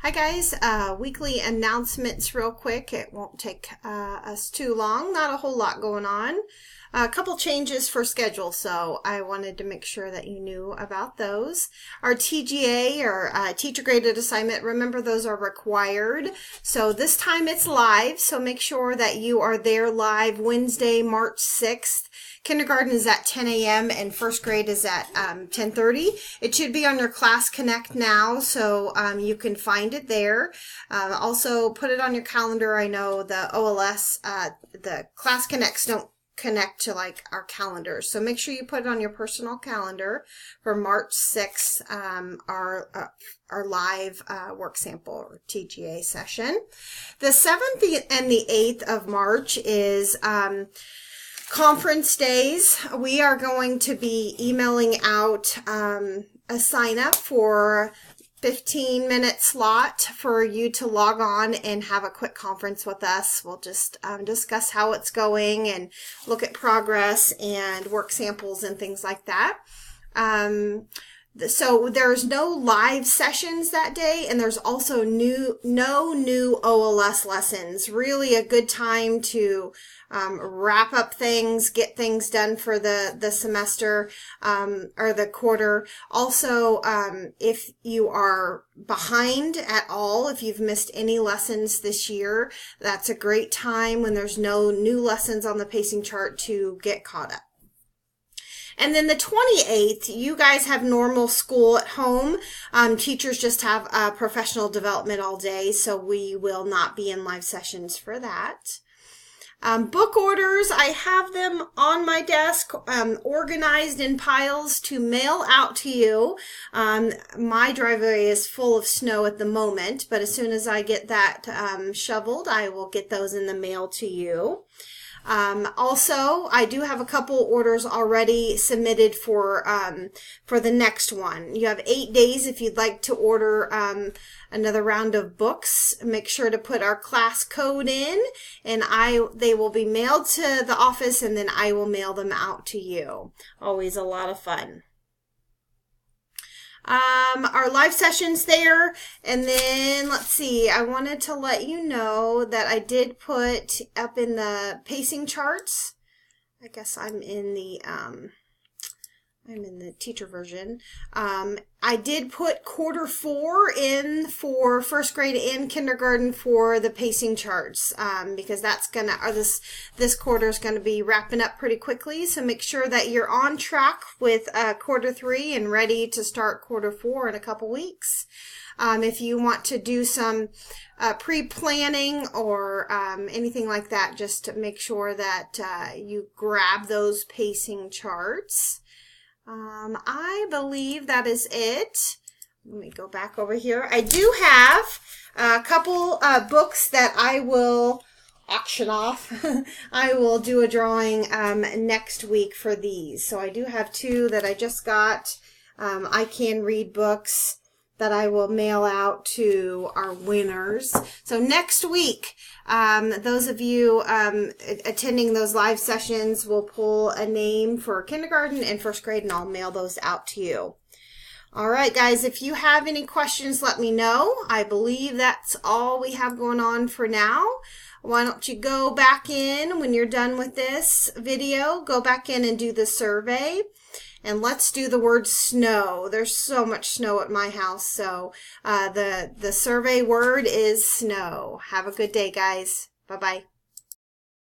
Hi guys, weekly announcements real quick. It won't take us too long. Not a whole lot going on. A couple changes for schedule, so I wanted to make sure that you knew about those. Our TGA, or teacher graded assignment, remember those are required. So this time it's live, so make sure that you are there live Wednesday, March 6th. Kindergarten is at 10 a.m. and first grade is at 10:30. It should be on your Class Connect now, so you can find it there. Also, put it on your calendar. I know the OLS, the Class Connects don't connect to like our calendars, so make sure you put it on your personal calendar for March 6th, our live work sample or TGA session. The 7th and the 8th of March is conference days. We are going to be emailing out a sign up for 15-minute slot for you to log on and have a quick conference with us. We'll just discuss how it's going and look at progress and work samples and things like that. So there's no live sessions that day, and there's also no new OLS lessons. Really a good time to wrap up things, get things done for the semester or the quarter. Also, if you are behind at all, if you've missed any lessons this year, that's a great time when there's no new lessons on the pacing chart to get caught up. And then the 28th, you guys have normal school at home. Teachers just have professional development all day, so we will not be in live sessions for that. Book orders, I have them on my desk, organized in piles to mail out to you. My driveway is full of snow at the moment, but as soon as I get that shoveled, I will get those in the mail to you. Also, I do have a couple orders already submitted for the next one. You have 8 days if you'd like to order another round of books. Make sure to put our class code in, and they will be mailed to the office, and then I will mail them out to you. Always a lot of fun. Our live sessions there, and then let's see, I wanted to let you know that I did put up in the pacing charts. I guess I'm in the teacher version. I did put quarter 4 in for first grade and kindergarten for the pacing charts, because that's this quarter is gonna be wrapping up pretty quickly. So make sure that you're on track with quarter 3 and ready to start quarter 4 in a couple weeks. If you want to do some pre-planning or anything like that, just to make sure that you grab those pacing charts. I believe that is it. Let me go back over here. I do have a couple books that I will auction off. I will do a drawing next week for these. So I do have 2 that I just got. I Can Read books that I will mail out to our winners. So next week, those of you attending those live sessions will pull a name for kindergarten and first grade, and I'll mail those out to you. All right, guys, if you have any questions, let me know. I believe that's all we have going on for now. Why don't you go back in when you're done with this video, go back in and do the survey. And let's do the word snow. There's so much snow at my house, so the survey word is snow. Have a good day, guys. Bye-bye.